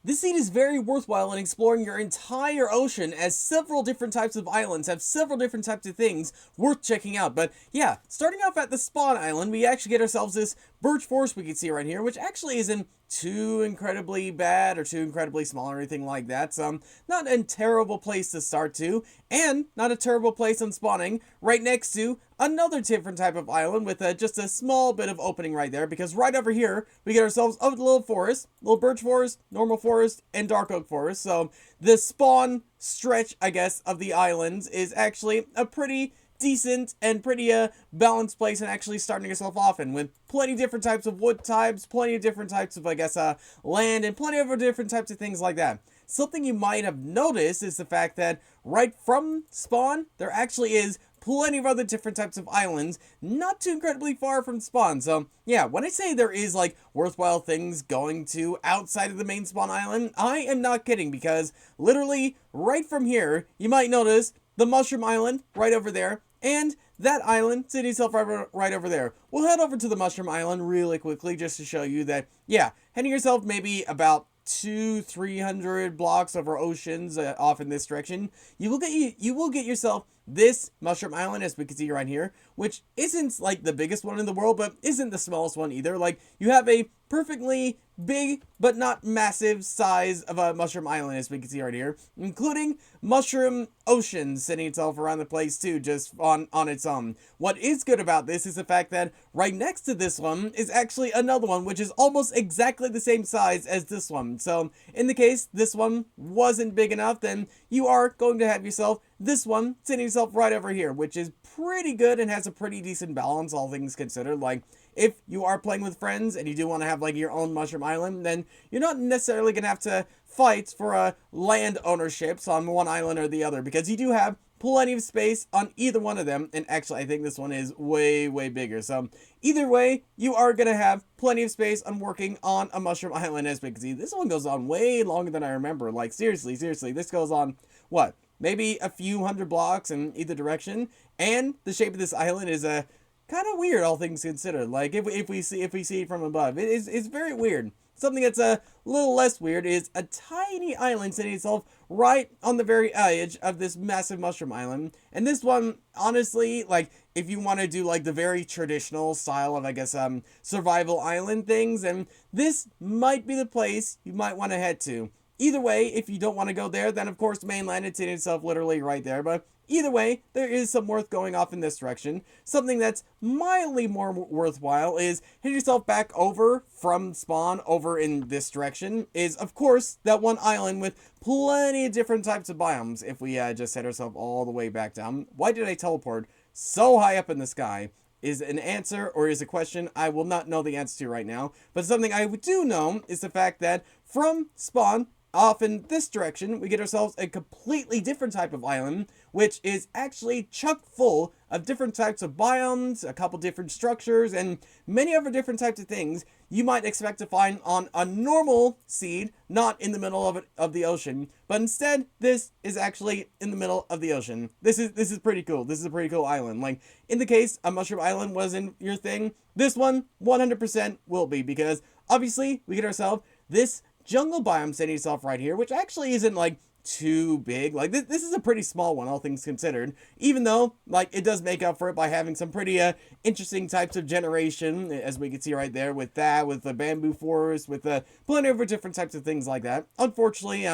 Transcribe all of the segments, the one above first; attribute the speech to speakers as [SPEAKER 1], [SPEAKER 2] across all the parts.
[SPEAKER 1] This seed is very worthwhile in exploring your entire ocean, as several different types of islands have several different types of things worth checking out. But yeah, starting off at the spawn island, we actually get ourselves this birch forest we can see right here, which actually isn't too incredibly bad or too incredibly small or anything like that. So not a terrible place to start to, and not a terrible place on spawning right next to another different type of island with just a small bit of opening right there, because right over here we get ourselves a little forest, little birch forest, normal forest, and dark oak forest. So the spawn stretch, I guess, of the islands is actually a pretty decent and pretty balanced place, and actually starting yourself off in with plenty of different types of wood types, plenty of different types of, I guess, land, and plenty of different types of things like that. Something you might have noticed is the fact that right from spawn, there actually is plenty of other different types of islands not too incredibly far from spawn. So yeah, when I say there is like worthwhile things going to outside of the main spawn island, I am not kidding, because literally right from here you might notice the mushroom island right over there, and that island sitting itself right over there. We'll head over to the mushroom island really quickly just to show you that, yeah, heading yourself maybe about 200-300 blocks over oceans off in this direction, you will get yourself this mushroom island, as we can see right here, which isn't like the biggest one in the world, but isn't the smallest one either. Like, you have a perfectly big but not massive size of a mushroom island, as we can see right here, including mushroom oceans sitting itself around the place too, just on its own. What is good about this is the fact that right next to this one is actually another one which is almost exactly the same size as this one. So in the case this one wasn't big enough, then you are going to have yourself this one sitting itself right over here, which is pretty good and has a pretty decent balance, all things considered. Like, if you are playing with friends and you do want to have like your own mushroom island, then you're not necessarily going to have to fight for land ownerships on one island or the other, because you do have plenty of space on either one of them. And actually, I think this one is way bigger. So either way, you are going to have plenty of space on working on a mushroom island. As we can see, this one goes on way longer than I remember. Like, seriously, this goes on, what, maybe a few hundred blocks in either direction. And the shape of this island is a kind of weird, all things considered. Like, if we see it from above, it's very weird. Something that's a little less weird is a tiny island sitting itself right on the very edge of this massive mushroom island. And this one, honestly, like, if you want to do like the very traditional style of, I guess, survival island things, and this might be the place you might want to head to. Either way, if you don't want to go there, then of course mainland, it's in itself literally right there. But either way, there is some worth going off in this direction. Something that's mildly more worthwhile is head yourself back over from spawn over in this direction, is of course that one island with plenty of different types of biomes. If we just head ourselves all the way back down. Why did I teleport so high up in the sky? Is an answer or is a question I will not know the answer to right now. But something I do know is the fact that from spawn off in this direction, we get ourselves a completely different type of island, which is actually chock full of different types of biomes, a couple different structures, and many other different types of things you might expect to find on a normal seed, not in the middle of the ocean. But instead, this is actually in the middle of the ocean. This is pretty cool. This is a pretty cool island. Like, in the case a mushroom island wasn't your thing, this one 100% will be, because obviously we get ourselves this jungle biome setting itself right here, which actually isn't like too big. Like, this is a pretty small one, all things considered, even though like it does make up for it by having some pretty interesting types of generation, as we can see right there with that, with the bamboo forest, with plenty of different types of things like that. Unfortunately,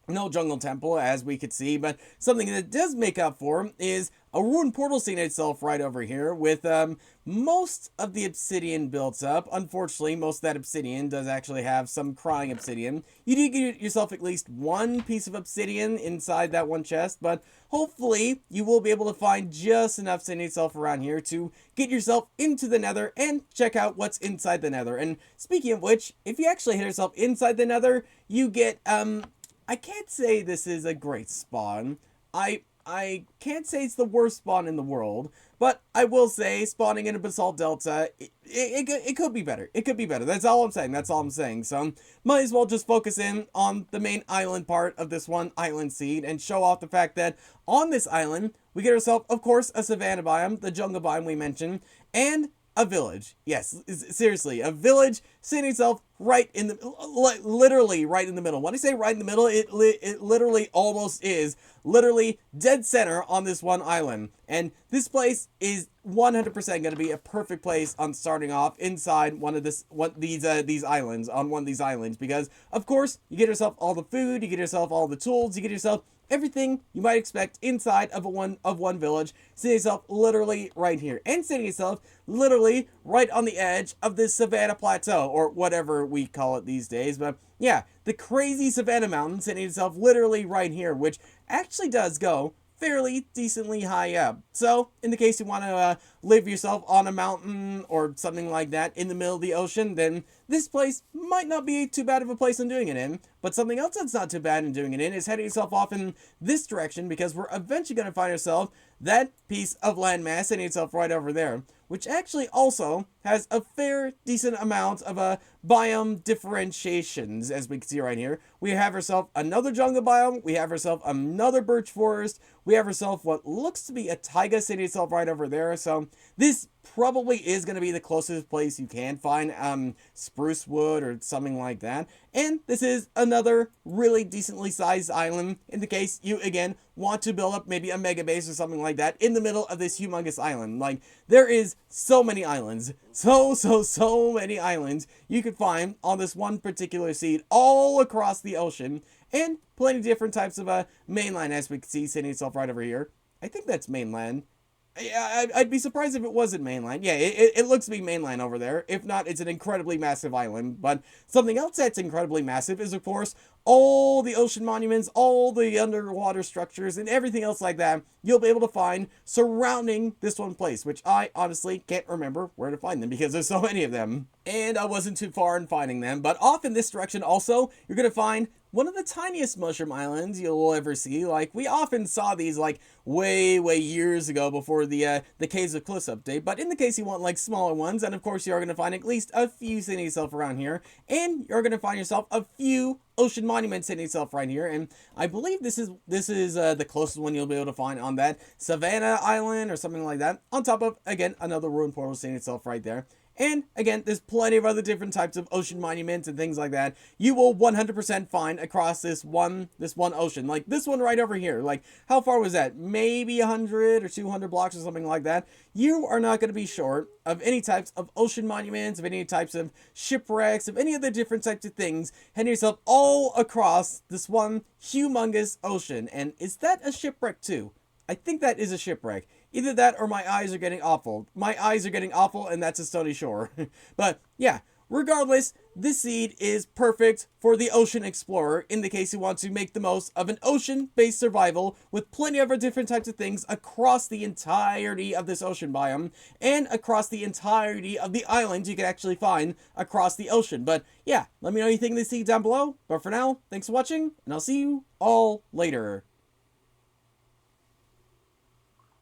[SPEAKER 1] no jungle temple, as we could see, but something that does make up for is a ruined portal scene itself right over here, with most of the obsidian built up. Unfortunately, most of that obsidian does actually have some crying obsidian. You do get yourself at least one piece of obsidian inside that one chest, but hopefully you will be able to find just enough sitting itself around here to get yourself into the nether and check out what's inside the nether. And speaking of which, if you actually hit yourself inside the nether, you get I can't say this is a great spawn. I can't say it's the worst spawn in the world, but I will say spawning in a basalt delta, it could be better. It could be better. That's all I'm saying. So might as well just focus in on the main island part of this one island seed and show off the fact that on this island we get ourselves, of course, a savanna biome, the jungle biome we mentioned, and A village. Yes, seriously, a village sitting itself right in the, literally right in the middle. When I say right in the middle, it literally almost is literally dead center on this one island. And this place is 100% going to be a perfect place on starting off inside these islands, on one of these islands, because of course you get yourself all the food, you get yourself all the tools, you get yourself everything you might expect inside of one village, sitting itself literally right here, and sitting itself literally right on the edge of this savanna plateau, or whatever we call it these days. But yeah, the crazy savanna mountain sitting itself literally right here, which actually does go fairly decently high up. So, in the case you want to live yourself on a mountain or something like that in the middle of the ocean, then this place might not be too bad of a place in doing it in. But something else that's not too bad in doing it in is heading yourself off in this direction, because we're eventually going to find ourselves that piece of landmass heading itself right over there, which actually also has a fair decent amount of biome differentiations, as we can see right here. We have ourselves another jungle biome, we have ourselves another birch forest, we have ourselves what looks to be a taiga sitting itself right over there. So this probably is going to be the closest place you can find spruce wood or something like that. And this is another really decently sized island in the case you, again, want to build up maybe a mega base or something like that in the middle of this humongous island. Like, there is so many islands. So many islands you could find on this one particular seed all across the ocean. And plenty of different types of mainland, as we can see sitting itself right over here. I think that's mainland. Yeah, I'd be surprised if it wasn't mainland. Yeah, it looks to be mainland over there. If not, it's an incredibly massive island. But something else that's incredibly massive is, of course, all the ocean monuments, all the underwater structures, and everything else like that you'll be able to find surrounding this one place, which I honestly can't remember where to find them because there's so many of them. And I wasn't too far in finding them. But off in this direction also, you're going to find one of the tiniest mushroom islands you'll ever see. Like, we often saw these, like, way years ago before the Caves of Cliffs update. But in the case you want, like, smaller ones, and of course you are going to find at least a few sitting yourself around here. And you're going to find yourself a few ocean monuments sitting itself right here, and I believe this is the closest one you'll be able to find on that Savannah Island or something like that, on top of, again, another ruined portal sitting itself right there. And again, there's plenty of other different types of ocean monuments and things like that you will 100% find across this one ocean. Like this one right over here. Like, how far was that? Maybe 100 or 200 blocks or something like that. You are not going to be short of any types of ocean monuments, of any types of shipwrecks, of any other different types of things, heading yourself all across this one humongous ocean. And is that a shipwreck too? I think that is a shipwreck. Either that or my eyes are getting awful. My eyes are getting awful, and that's a stony shore. But yeah, regardless, this seed is perfect for the ocean explorer in the case you want to make the most of an ocean-based survival with plenty of different types of things across the entirety of this ocean biome and across the entirety of the islands you can actually find across the ocean. But yeah, let me know what you think of this seed down below. But for now, thanks for watching, and I'll see you all later.